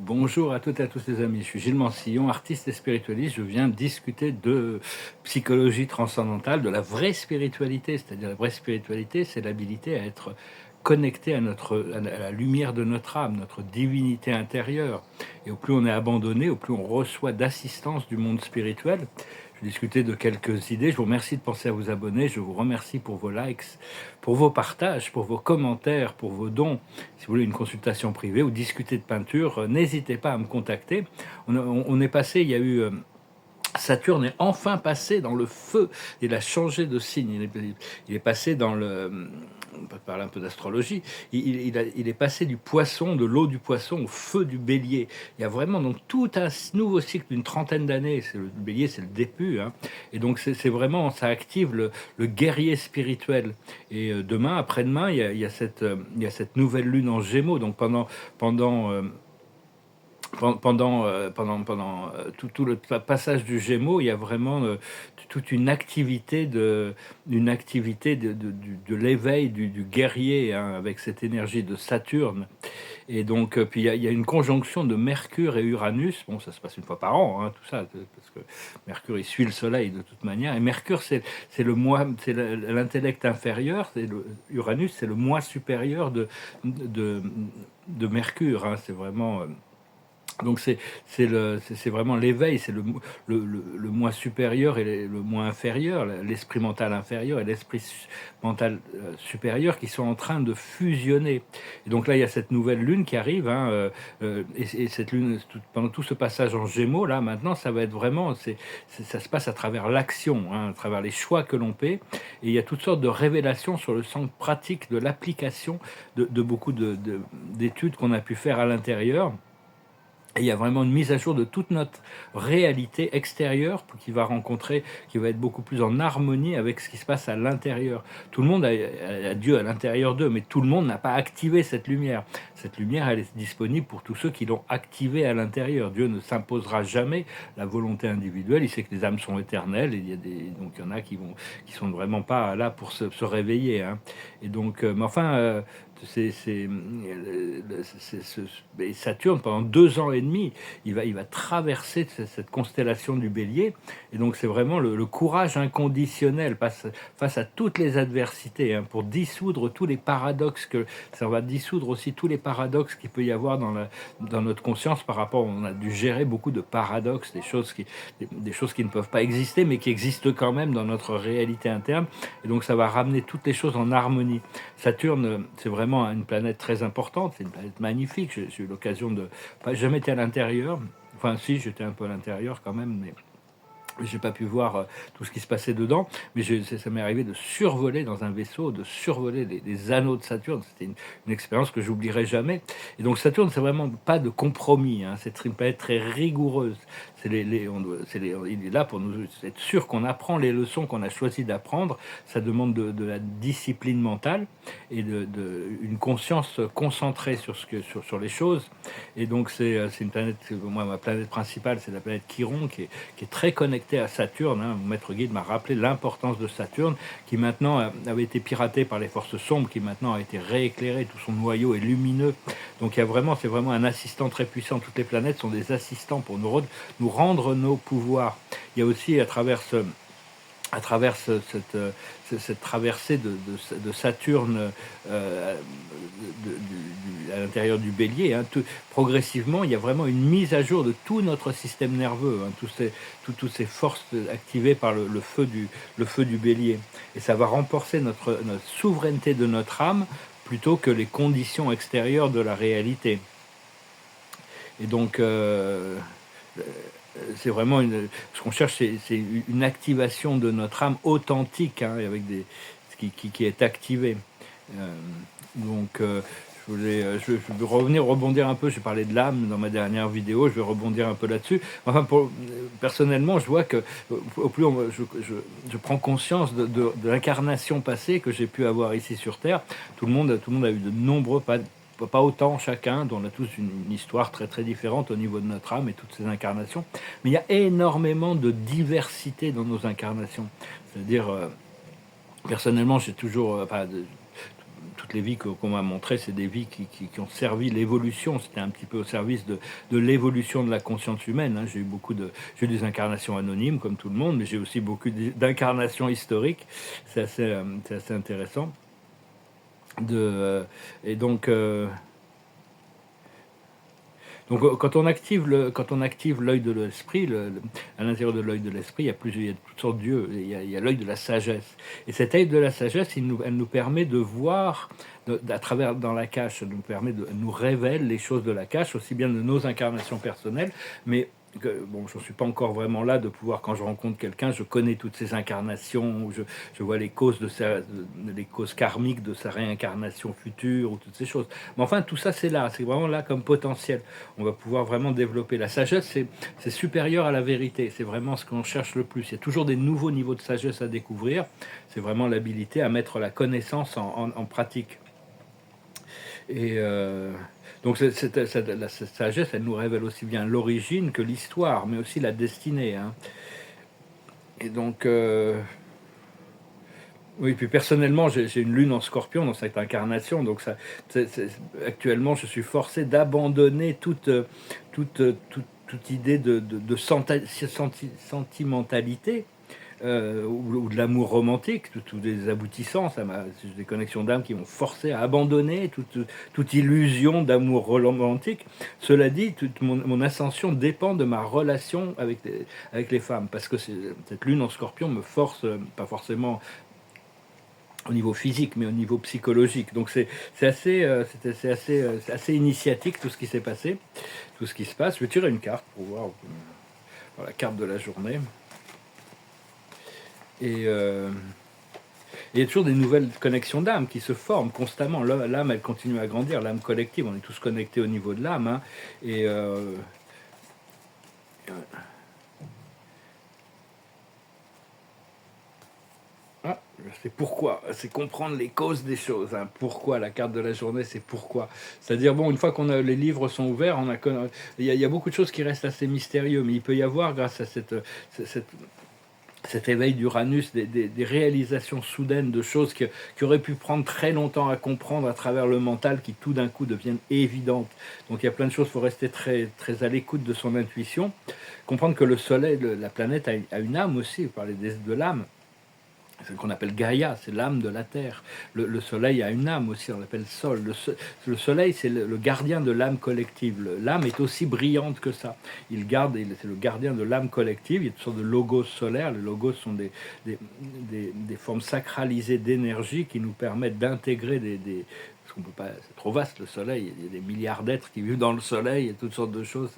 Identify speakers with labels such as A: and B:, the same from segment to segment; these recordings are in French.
A: Bonjour à toutes et à tous les amis, je suis Gilles Mansillon, artiste et spiritualiste. Je viens discuter de psychologie transcendantale, de la vraie spiritualité. C'est-à-dire la vraie spiritualité, c'est l'habilité à être connecté à la lumière de notre âme, notre divinité intérieure. Et au plus on est abandonné, au plus on reçoit d'assistance du monde spirituel. Je vais discuter de quelques idées. Je vous remercie de penser à vous abonner. Je vous remercie pour vos likes, pour vos partages, pour vos commentaires, pour vos dons. Si vous voulez une consultation privée ou discuter de peinture, n'hésitez pas à me contacter. On est passé, il y a eu Saturne est enfin passé dans le feu. Il a changé de signe. Il est passé dans le. On peut parler un peu d'astrologie. Il est passé du poisson, de l'eau du poisson, au feu du bélier. Il y a vraiment donc tout un nouveau cycle d'une trentaine d'années. Le bélier, c'est le début. Hein. Et donc, c'est vraiment, ça active le guerrier spirituel. Et demain, après-demain, il y a cette nouvelle lune en Gémeaux. Donc, pendant tout le passage du Gémeaux, il y a vraiment toute une activité de l'éveil du guerrier, hein, avec cette énergie de Saturne. Et donc, puis il y a une conjonction de Mercure et Uranus. Bon, ça se passe une fois par an, hein, tout ça, parce que Mercure, il suit le Soleil de toute manière. Et Mercure, c'est le moi, c'est l'intellect inférieur. Uranus, c'est le moi supérieur de, de Mercure. Hein, c'est vraiment. Donc c'est vraiment l'éveil, c'est le moi supérieur et le moi inférieur, l'esprit mental inférieur et l'esprit mental supérieur qui sont en train de fusionner. Et donc là, il y a cette nouvelle lune qui arrive, hein, et cette lune, pendant tout ce passage en Gémeaux, là, maintenant, ça va être vraiment, ça se passe à travers l'action, hein, à travers les choix que l'on fait, et il y a toutes sortes de révélations sur le sens pratique de l'application de beaucoup d'études qu'on a pu faire à l'intérieur. Et il y a vraiment une mise à jour de toute notre réalité extérieure qui va être beaucoup plus en harmonie avec ce qui se passe à l'intérieur. Tout le monde a Dieu à l'intérieur d'eux, mais tout le monde n'a pas activé cette lumière. Cette lumière, elle est disponible pour tous ceux qui l'ont activée à l'intérieur. Dieu ne s'imposera jamais la volonté individuelle. Il sait que les âmes sont éternelles. Et donc il y en a qui sont vraiment pas là pour se réveiller. Hein. Et donc, mais enfin. Et Saturne, pendant 2 ans et demi, il va traverser cette constellation du Bélier. Et donc, c'est vraiment le courage inconditionnel face à toutes les adversités, hein, pour dissoudre tous les paradoxes. Ça va dissoudre aussi tous les paradoxes qu'il peut y avoir dans notre conscience par rapport. On a dû gérer beaucoup de paradoxes, des choses qui ne peuvent pas exister, mais qui existent quand même dans notre réalité interne. Et donc, ça va ramener toutes les choses en harmonie. Saturne, c'est vraiment une planète très importante, c'est une planète magnifique. J'ai eu l'occasion de... Pas jamais été à l'intérieur, enfin si, j'étais un peu à l'intérieur quand même, mais j'ai pas pu voir tout ce qui se passait dedans, mais ça m'est arrivé de survoler dans un vaisseau, de survoler les anneaux de Saturne. C'était une expérience que j'oublierai jamais. Et donc Saturne, c'est vraiment pas de compromis, hein. C'est une planète très rigoureuse. Il est là pour nous être sûr qu'on apprend les leçons qu'on a choisi d'apprendre. Ça demande de la discipline mentale et une conscience concentrée sur les choses. Et donc c'est une planète, moi ma planète principale, c'est la planète Chiron, qui est très connectée à Saturne. Hein. Mon maître guide m'a rappelé l'importance de Saturne, qui maintenant avait été piraté par les forces sombres, qui maintenant a été rééclairé, tout son noyau est lumineux. Donc c'est vraiment un assistant très puissant. Toutes les planètes sont des assistants pour nous rendre nos pouvoirs. Il y a aussi à travers cette traversée de Saturne, à l'intérieur du Bélier, hein, progressivement, il y a vraiment une mise à jour de tout notre système nerveux, hein, toutes ces forces activées par le feu du Bélier. Et ça va renforcer notre souveraineté de notre âme plutôt que les conditions extérieures de la réalité. Et donc, c'est vraiment ce qu'on cherche, c'est une activation de notre âme authentique, hein, avec qui est activée. Euh, donc, je vais rebondir un peu. J'ai parlé de l'âme dans ma dernière vidéo. Je vais rebondir un peu là-dessus. Enfin, personnellement, je vois que au plus je prends conscience de l'incarnation passée que j'ai pu avoir ici sur Terre. Tout le monde a eu de nombreux pas autant chacun, dont on a tous une histoire très très différente au niveau de notre âme et toutes ces incarnations, mais il y a énormément de diversité dans nos incarnations. C'est-à-dire, personnellement, j'ai toujours, toutes les vies qu'on m'a montrées, c'est des vies qui ont servi l'évolution. C'était un petit peu au service de l'évolution de la conscience humaine, hein. J'ai eu des incarnations anonymes, comme tout le monde, mais j'ai aussi beaucoup d'incarnations historiques. C'est assez intéressant. Et donc... quand on active l'œil de l'esprit, à l'intérieur de l'œil de l'esprit, il y a toutes sortes d'yeux. Il y a l'œil de la sagesse. Et cet œil de la sagesse, elle nous permet de voir à travers dans la cache, elle nous révèle les choses de la cache, aussi bien de nos incarnations personnelles, mais bon, je ne suis pas encore vraiment là de pouvoir, quand je rencontre quelqu'un, je connais toutes ses incarnations, je vois les causes les causes karmiques de sa réincarnation future ou toutes ces choses. Mais enfin, tout ça, c'est là, c'est vraiment là comme potentiel. On va pouvoir vraiment développer. La sagesse, c'est supérieur à la vérité. C'est vraiment ce qu'on cherche le plus. Il y a toujours des nouveaux niveaux de sagesse à découvrir. C'est vraiment l'habilité à mettre la connaissance en pratique. Et donc la sagesse, elle nous révèle aussi bien l'origine que l'histoire, mais aussi la destinée, hein. Et donc, oui, puis personnellement, j'ai une lune en scorpion dans cette incarnation, donc actuellement, je suis forcé d'abandonner toute idée de sentimentalité, ou de l'amour romantique, tous des aboutissants. J'ai des connexions d'âme qui m'ont forcé à abandonner toute illusion d'amour romantique. Cela dit, toute mon ascension dépend de ma relation avec les femmes, parce que cette lune en scorpion me force, pas forcément au niveau physique, mais au niveau psychologique. Donc c'est assez initiatique tout ce qui s'est passé, tout ce qui se passe. Je vais tirer une carte pour voir la carte de la journée. Et il y a toujours des nouvelles connexions d'âme qui se forment constamment. L'âme, elle continue à grandir, l'âme collective, on est tous connectés au niveau de l'âme, hein. Et c'est pourquoi, c'est comprendre les causes des choses, hein. Pourquoi, la carte de la journée, c'est pourquoi. C'est-à-dire, bon, une fois les livres sont ouverts, il y a beaucoup de choses qui restent assez mystérieux, mais il peut y avoir, grâce à cet éveil d'Uranus, des réalisations soudaines de choses qui auraient pu prendre très longtemps à comprendre à travers le mental, qui tout d'un coup deviennent évidentes. Donc il y a plein de choses, il faut rester très, très à l'écoute de son intuition, comprendre que le Soleil, la planète a une âme aussi, vous parlez de l'âme. C'est ce qu'on appelle Gaïa, c'est l'âme de la Terre. Le Soleil a une âme aussi, on l'appelle Sol. Le Soleil, c'est le gardien de l'âme collective. L'âme est aussi brillante que ça. C'est le gardien de l'âme collective. Il y a toutes sortes de logos solaires. Les logos sont des formes sacralisées d'énergie qui nous permettent d'intégrer parce qu'on peut pas, c'est trop vaste le Soleil, il y a des milliards d'êtres qui vivent dans le Soleil, il y a toutes sortes de choses,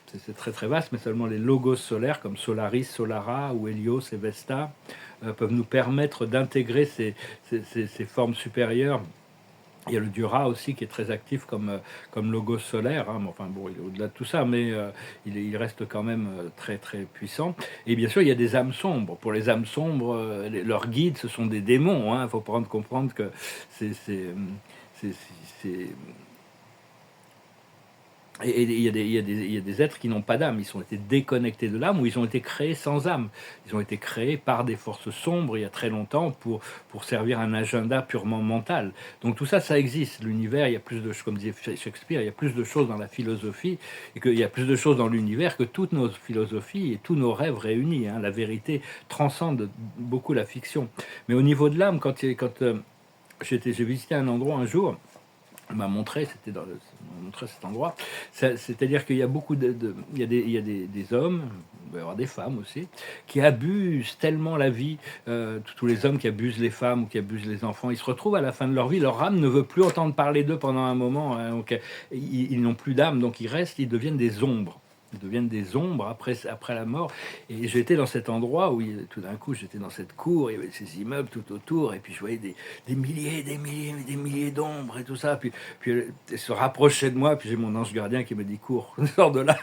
A: c'est très très vaste, mais seulement les logos solaires comme Solaris, Solara ou Helios et Vesta peuvent nous permettre d'intégrer ces formes supérieures. Il y a le Dura aussi qui est très actif comme logo solaire, hein. Enfin bon, il est au-delà de tout ça, mais il reste quand même très très puissant. Et bien sûr, il y a des âmes sombres. Pour les âmes sombres, leurs guides, ce sont des démons, hein. Il faut comprendre que c'est c'est- c'est- et il y a des êtres qui n'ont pas d'âme, ils ont été déconnectés de l'âme, ou ils ont été créés sans âme. Ils ont été créés par des forces sombres il y a très longtemps pour servir un agenda purement mental. Donc tout ça, ça existe. L'univers, il y a plus de choses, comme disait Shakespeare, il y a plus de choses dans la philosophie, et qu'il y a plus de choses dans l'univers que toutes nos philosophies et tous nos rêves réunis, hein. La vérité transcende beaucoup la fiction. Mais au niveau de l'âme, j'ai visité un endroit un jour, on m'a montré, on m'a montré cet endroit. C'est-à-dire qu'il y a il y a des hommes, il va y avoir des femmes aussi, qui abusent tellement la vie. Tous les hommes qui abusent les femmes ou qui abusent les enfants, ils se retrouvent à la fin de leur vie, leur âme ne veut plus entendre parler d'eux pendant un moment, hein. Donc ils n'ont plus d'âme, donc ils restent, ils deviennent des ombres. Ils deviennent des ombres après la mort. Et j'étais dans cet endroit où tout d'un coup, j'étais dans cette cour, il y avait ces immeubles tout autour, et puis je voyais des milliers, des milliers d'ombres et tout ça. Puis elle se rapprochait de moi, puis j'ai mon ange gardien qui me dit cours, sors de là.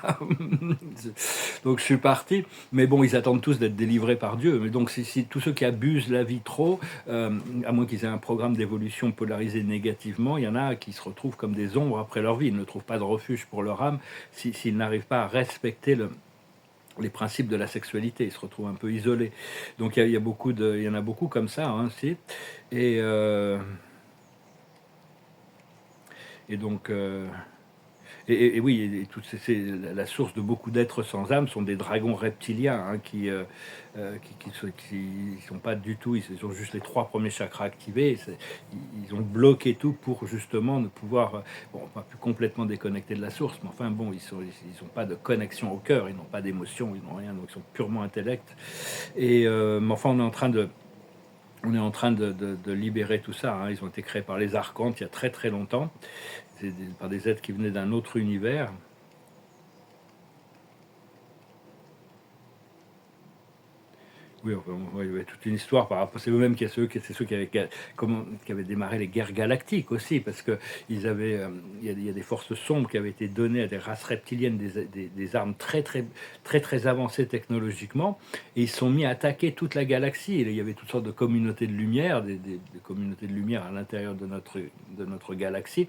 A: Donc je suis parti. Mais bon, ils attendent tous d'être délivrés par Dieu. Mais donc si tous ceux qui abusent la vie trop, à moins qu'ils aient un programme d'évolution polarisé négativement, il y en a qui se retrouvent comme des ombres après leur vie. Ils ne trouvent pas de refuge pour leur âme s'ils n'arrivent pas à respecter les principes de la sexualité. Ils se retrouvent un peu isolés. Donc il y en a beaucoup comme ça, hein, aussi. Et Et donc, et oui, et la source de beaucoup d'êtres sans âme sont des dragons reptiliens, hein, qui sont pas du tout, ils ont juste les 3 premiers chakras activés. Ils ont bloqué tout pour justement ne pouvoir, bon, pas plus complètement déconnecter de la source, mais enfin bon, ils ont pas de connexion au cœur, ils n'ont pas d'émotion, ils n'ont rien, donc ils sont purement intellect. Et mais enfin, on est en train de libérer tout ça, hein. Ils ont été créés par les archontes il y a très très longtemps. Par des êtres qui venaient d'un autre univers. Oui, enfin, ouais, il y avait toute une histoire par rapport. C'est eux-mêmes c'est ceux qui avaient démarré les guerres galactiques aussi, parce que il y a des forces sombres qui avaient été données à des races reptiliennes des armes très très très très avancées technologiquement, et ils se sont mis à attaquer toute la galaxie. Et il y avait toutes sortes de communautés de lumière, des communautés de lumière à l'intérieur de notre galaxie,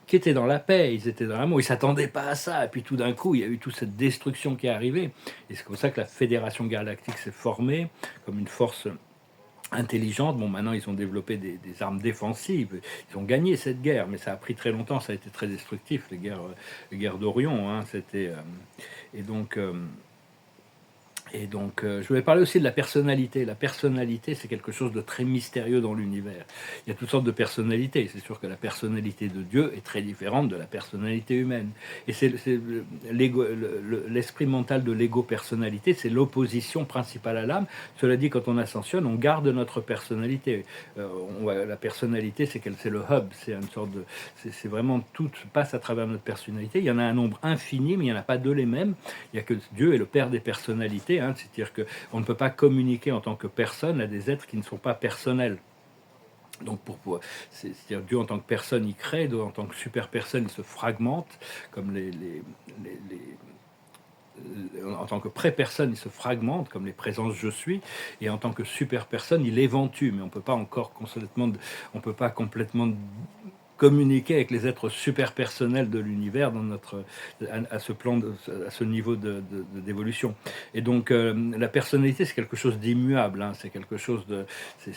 A: qui étaient dans la paix, ils étaient dans l'amour, ils s'attendaient pas à ça. Et puis tout d'un coup, il y a eu toute cette destruction qui est arrivée. Et c'est comme ça que la Fédération Galactique s'est formée comme une force intelligente. Bon, maintenant, ils ont développé des armes défensives. Ils ont gagné cette guerre, mais ça a pris très longtemps. Ça a été très destructif, les guerres d'Orion. Hein, et donc. Je voulais parler aussi de la personnalité. La personnalité, c'est quelque chose de très mystérieux dans l'univers. Il y a toutes sortes de personnalités. C'est sûr que la personnalité de Dieu est très différente de la personnalité humaine. Et l'esprit mental de l'ego-personnalité, c'est l'opposition principale à l'âme. Cela dit, quand on ascensionne, on garde notre personnalité. La personnalité, c'est le hub. C'est une sorte de, c'est vraiment tout passe à travers notre personnalité. Il y en a un nombre infini, mais il n'y en a pas deux les mêmes. Il y a que Dieu est le père des personnalités, hein, c'est-à-dire qu'on ne peut pas communiquer en tant que personne à des êtres qui ne sont pas personnels. Donc, c'est-à-dire Dieu en tant que personne, il crée, Dieu en tant que super personne, il se fragmente, comme en tant que pré-personne, il se fragmente, comme les présences je suis, et en tant que super personne, il éventue, mais on ne peut pas complètement communiquer avec les êtres super personnels de l'univers à ce plan, à ce niveau d'évolution. Et donc la personnalité, c'est quelque chose d'immuable, hein, c'est quelque chose de,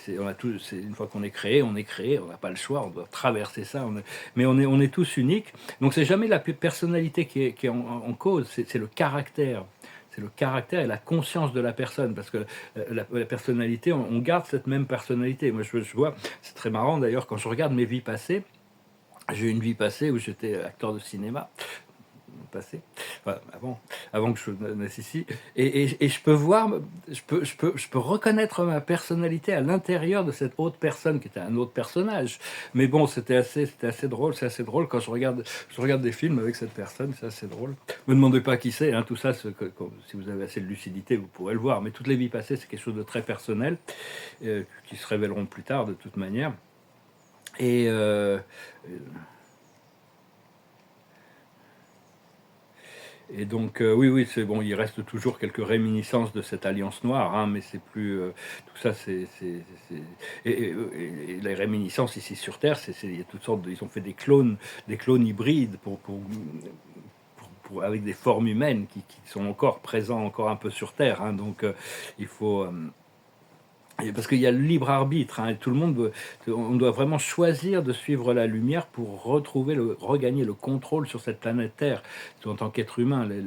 A: une fois qu'on est créé, on n'a pas le choix, on doit traverser ça, mais on est tous uniques. Donc c'est jamais la personnalité qui est en cause, c'est le caractère. C'est le caractère et la conscience de la personne, parce que la personnalité, on garde cette même personnalité. Moi, je vois, c'est très marrant d'ailleurs, quand je regarde mes vies passées, j'ai eu une vie passée où j'étais acteur de cinéma, passé, enfin, avant que je naisse ici, et je peux voir, je peux reconnaître ma personnalité à l'intérieur de cette autre personne qui était un autre personnage. Mais bon, c'était assez drôle, c'est assez drôle quand je regarde des films avec cette personne, c'est assez drôle. Me demandez pas qui c'est, hein, tout ça, si vous avez assez de lucidité, vous pourrez le voir. Mais toutes les vies passées, c'est quelque chose de très personnel, qui se révéleront plus tard de toute manière. Et Et donc, oui, c'est bon, il reste toujours quelques réminiscences de cette alliance noire, hein, mais c'est plus. Tout ça, et les réminiscences ici sur Terre, il y a toutes sortes ils ont fait des clones hybrides avec des formes humaines qui sont encore présents, encore un peu sur Terre, hein, donc il faut. Parce qu'il y a le libre arbitre, hein, et tout le monde on doit vraiment choisir de suivre la lumière pour regagner le contrôle sur cette planète Terre. En tant qu'être humain, on est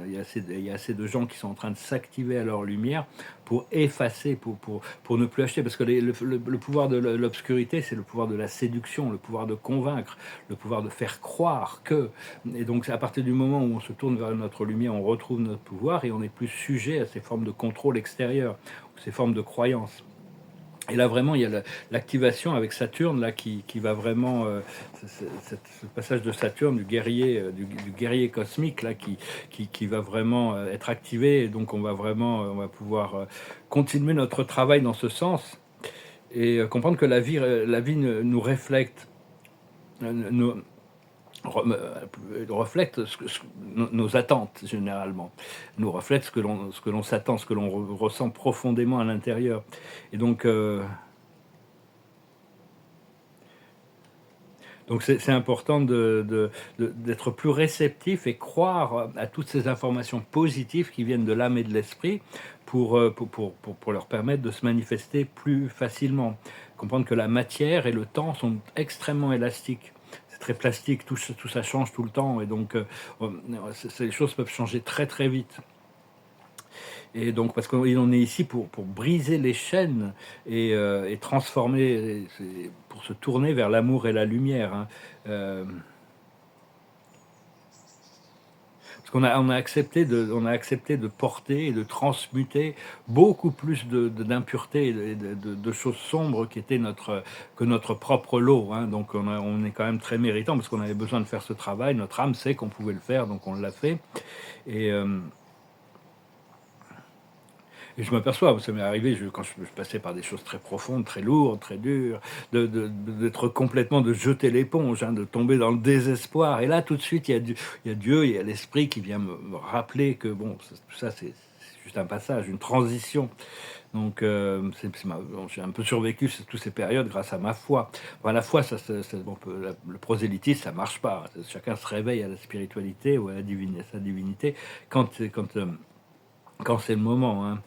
A: il y a assez de gens qui sont en train de s'activer à leur lumière pour effacer, pour ne plus acheter. Parce que le pouvoir de l'obscurité, c'est le pouvoir de la séduction, le pouvoir de convaincre, le pouvoir de faire croire que. Et donc, à partir du moment où on se tourne vers notre lumière, on retrouve notre pouvoir et on n'est plus sujet à ces formes de contrôle extérieur, ces formes de croyances. Et là, vraiment, il y a l'activation avec Saturne là, qui va vraiment. Ce passage de Saturne, du guerrier cosmique, là, qui va vraiment être activé. Et donc, on va pouvoir continuer notre travail dans ce sens et comprendre que la vie nous reflète. Nous, reflète nos attentes généralement, nous reflète ce que l'on s'attend, ce que l'on ressent profondément à l'intérieur. Et donc c'est important d'être plus réceptif et croire à toutes ces informations positives qui viennent de l'âme et de l'esprit pour leur permettre de se manifester plus facilement. Comprendre que la matière et le temps sont extrêmement élastiques. c'est très plastique, tout ça change tout le temps, et donc les choses peuvent changer très très vite. Et donc, parce qu'on on est ici pour briser les chaînes et transformer, pour se tourner vers l'amour et la lumière, hein. Euh, Parce on a accepté de porter et de transmuter beaucoup plus d'impuretés et de choses sombres que notre propre lot, hein. Donc on est quand même très méritant parce qu'on avait besoin de faire ce travail. Notre âme sait qu'on pouvait le faire, donc on l'a fait. Et, euh, et je m'aperçois, ça m'est arrivé quand je passais par des choses très profondes, très lourdes, très dures, d'être complètement, de jeter l'éponge, hein, de tomber dans le désespoir. Et là, tout de suite, il y a Dieu, il y a l'Esprit qui vient me rappeler que bon, tout ça, c'est juste un passage, une transition. Donc, bon, j'ai un peu survécu toutes ces périodes grâce à ma foi. Bon, la foi, le prosélytisme, ça marche pas. Chacun se réveille à la spiritualité ou à sa divinité quand c'est le moment, hein.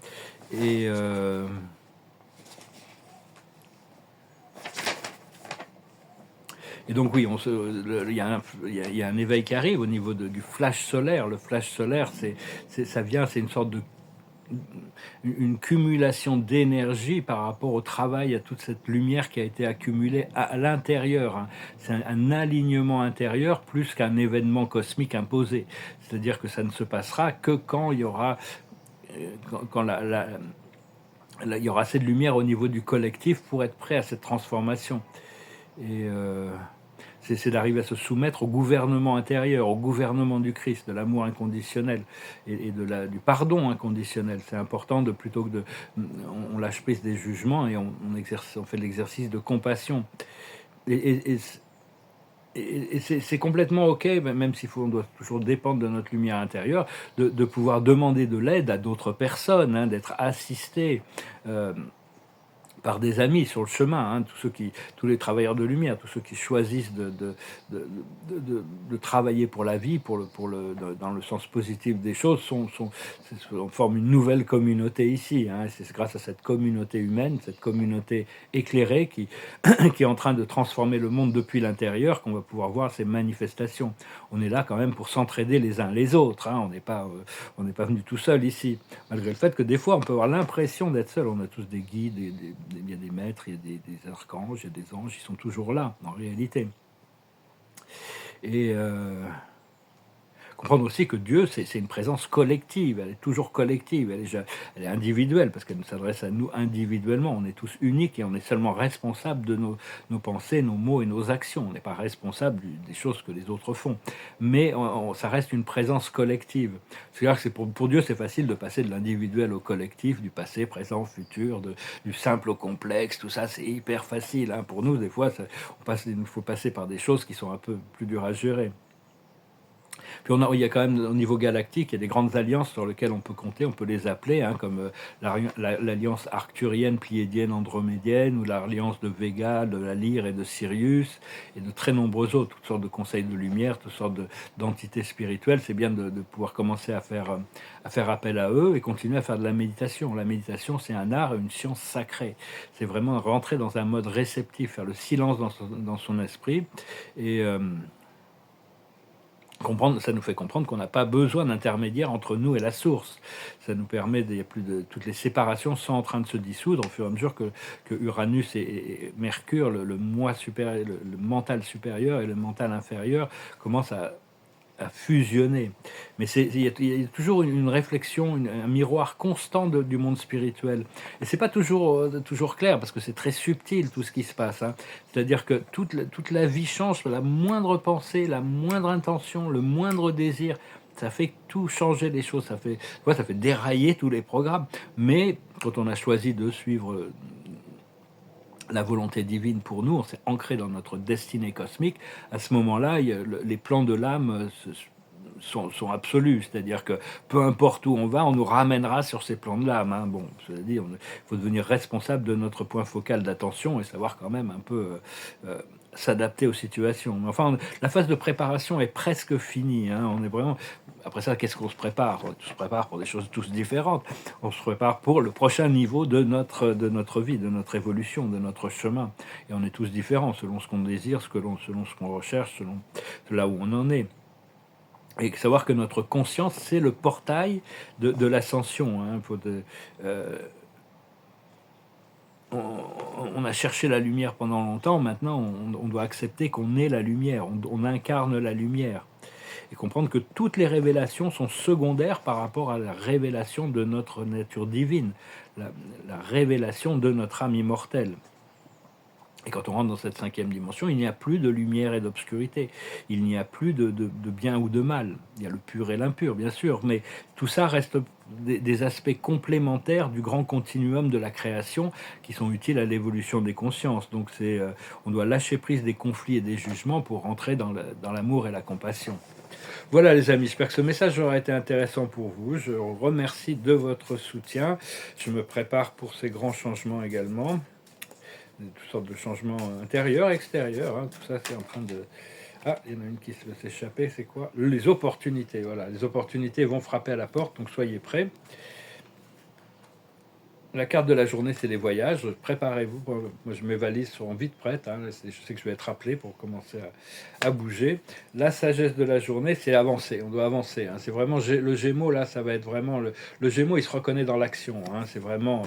A: Et, euh, et donc oui, il y a un éveil qui arrive au niveau du flash solaire. Le flash solaire, ça vient, c'est une sorte de une cumulation d'énergie par rapport au travail, à toute cette lumière qui a été accumulée à l'intérieur, hein. C'est un alignement intérieur plus qu'un événement cosmique imposé. C'est-à-dire que ça ne se passera que quand il y aura quand il y aura assez de lumière au niveau du collectif pour être prêt à cette transformation. Et c'est d'arriver à se soumettre au gouvernement intérieur, au gouvernement du Christ, de l'amour inconditionnel et du pardon inconditionnel. C'est important plutôt que on lâche prise des jugements et on fait l'exercice de compassion. Et, et- et c'est complètement OK, même on doit toujours dépendre de notre lumière intérieure, de pouvoir demander de l'aide à d'autres personnes, hein, d'être assisté. euh, par des amis sur le chemin, hein, tous les travailleurs de lumière, tous ceux qui choisissent de travailler pour la vie, dans le sens positif des choses, on forme une nouvelle communauté ici, hein. C'est grâce à cette communauté humaine, cette communauté éclairée qui est en train de transformer le monde depuis l'intérieur, qu'on va pouvoir voir ces manifestations. On est là quand même pour s'entraider les uns les autres, hein. On n'est pas venu tout seul ici, malgré le fait que des fois on peut avoir l'impression d'être seul. On a tous des guides, il y a des maîtres, il y a des archanges, il y a des anges, ils sont toujours là en réalité. Et comprendre aussi que Dieu, c'est une présence collective, elle est toujours collective, elle est individuelle, parce qu'elle s'adresse à nous individuellement. On est tous uniques et on est seulement responsable de nos pensées, nos mots et nos actions. On n'est pas responsable des choses que les autres font. Mais ça reste une présence collective. C'est-à-dire que pour Dieu, c'est facile de passer de l'individuel au collectif, du passé, présent, futur, du simple au complexe, tout ça, c'est hyper facile, hein. Pour nous, des fois, il faut passer par des choses qui sont un peu plus dures à gérer. Puis il y a quand même au niveau galactique, il y a des grandes alliances sur lesquelles on peut compter, on peut les appeler, hein, comme l'alliance arcturienne, pléiadienne, andromédienne, ou l'alliance de Vega, de la Lyre et de Sirius, et de très nombreux autres, toutes sortes de conseils de lumière, toutes sortes d'entités spirituelles. C'est bien de pouvoir commencer à faire appel à eux et continuer à faire de la méditation. La méditation, c'est un art et une science sacrée. C'est vraiment rentrer dans un mode réceptif, faire le silence dans son esprit, et ça nous fait comprendre qu'on n'a pas besoin d'intermédiaire entre nous et la source. Ça nous permet, il y a plus de toutes les séparations sont en train de se dissoudre au fur et à mesure que Uranus et Mercure, le moi supérieur, le mental supérieur et le mental inférieur commencent à fusionner. Mais il y a toujours une réflexion, un miroir constant du monde spirituel. Et c'est pas toujours clair, parce que c'est très subtil tout ce qui se passe, hein. C'est-à-dire que toute la vie change, la moindre pensée, la moindre intention, le moindre désir, ça fait tout changer les choses, ça fait dérailler tous les programmes. Mais quand on a choisi de suivre la volonté divine pour nous, on s'est ancré dans notre destinée cosmique. À ce moment-là, les plans de l'âme sont absolus, c'est-à-dire que peu importe où on va, on nous ramènera sur ces plans de l'âme, hein. Bon, il faut devenir responsable de notre point focal d'attention et savoir quand même un peu s'adapter aux situations. Mais enfin, la phase de préparation est presque finie, hein. On est vraiment après ça, qu'est-ce qu'on se prépare? On se prépare pour des choses tous différentes. On se prépare pour le prochain niveau de notre vie, de notre évolution, de notre chemin. Et on est tous différents selon ce qu'on désire, selon ce qu'on recherche, selon là où on en est. Et savoir que notre conscience, c'est le portail de l'ascension, hein. Euh, on a cherché la lumière pendant longtemps, maintenant on doit accepter qu'on est la lumière, on incarne la lumière. Et comprendre que toutes les révélations sont secondaires par rapport à la révélation de notre nature divine, la, la révélation de notre âme immortelle. Et quand on rentre dans cette cinquième dimension, il n'y a plus de lumière et d'obscurité. Il n'y a plus de bien ou de mal. Il y a le pur et l'impur, bien sûr, mais tout ça reste des aspects complémentaires du grand continuum de la création qui sont utiles à l'évolution des consciences. Donc on doit lâcher prise des conflits et des jugements pour rentrer dans l'amour et la compassion. Voilà les amis, j'espère que ce message aura été intéressant pour vous. Je vous remercie de votre soutien. Je me prépare pour ces grands changements également. Toutes sortes de changements intérieurs, extérieurs, hein. Tout ça c'est en train de... Ah, il y en a une qui se laisse échapper, c'est quoi? Les opportunités, voilà. Les opportunités vont frapper à la porte, donc soyez prêts. La carte de la journée, c'est les voyages. Préparez-vous. Moi, mes valises seront vite prêtes, hein. Je sais que je vais être appelé pour commencer à bouger. La sagesse de la journée, c'est avancer. On doit avancer, hein. C'est vraiment le Gémeaux, là, ça va être vraiment... Le Gémeaux, il se reconnaît dans l'action, hein. C'est vraiment...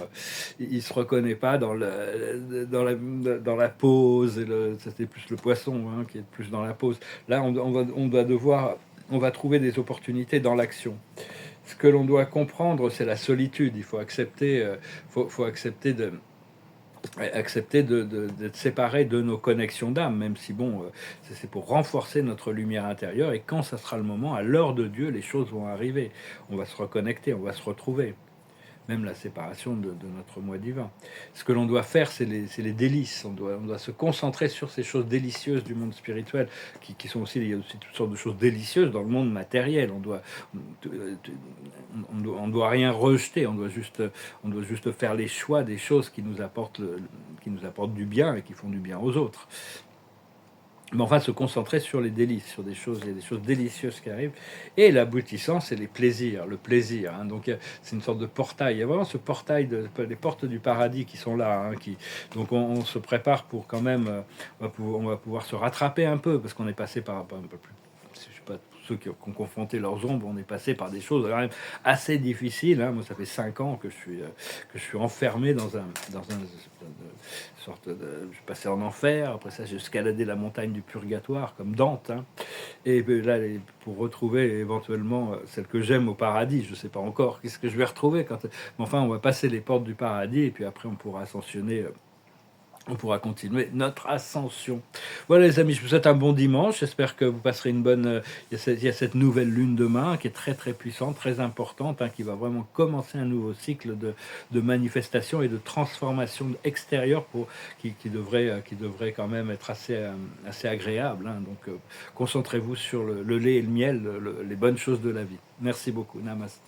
A: il se reconnaît pas dans la pause. C'était plus le Poisson, hein, qui est plus dans la pause. Là, on va trouver des opportunités dans l'action. Ce que l'on doit comprendre, c'est la solitude. Il faut accepter, d'être séparé de nos connexions d'âme, même si bon, c'est pour renforcer notre lumière intérieure. Et quand ça sera le moment, à l'heure de Dieu, les choses vont arriver. On va se reconnecter, on va se retrouver. Même la séparation de notre moi divin. Ce que l'on doit faire, c'est les délices. On doit se concentrer sur ces choses délicieuses du monde spirituel, qui sont aussi, il y a aussi toutes sortes de choses délicieuses dans le monde matériel. On doit rien rejeter. On doit juste faire les choix des choses qui nous apportent du bien et qui font du bien aux autres. Mais enfin, se concentrer sur les délices, sur des choses, il y a des choses délicieuses qui arrivent. Et l'aboutissant, c'est les plaisirs, le plaisir, hein. Donc, c'est une sorte de portail. Il y a vraiment ce portail, les portes du paradis qui sont là, hein, donc, on se prépare pour quand même, on va pouvoir se rattraper un peu, parce qu'on est passé par un peu plus... Je sais pas, ceux qui ont confronté leurs ombres, on est passé par des choses quand même assez difficiles, hein. Moi, ça fait 5 ans que je suis enfermé dans une sorte de... Je suis passé en enfer, après ça j'ai escaladé la montagne du purgatoire comme Dante, hein. Et là, pour retrouver éventuellement celle que j'aime au paradis, je ne sais pas encore qu'est-ce que je vais retrouver mais enfin on va passer les portes du paradis et puis après on pourra ascensionner, on pourra continuer notre ascension. Voilà les amis, je vous souhaite un bon dimanche. J'espère que vous passerez une bonne... il y a cette nouvelle lune demain qui est très très puissante, très importante, hein, qui va vraiment commencer un nouveau cycle de manifestation et de transformation extérieure qui devrait quand même être assez agréable, hein. Donc concentrez-vous sur le lait et le miel, les bonnes choses de la vie. Merci beaucoup. Namaste.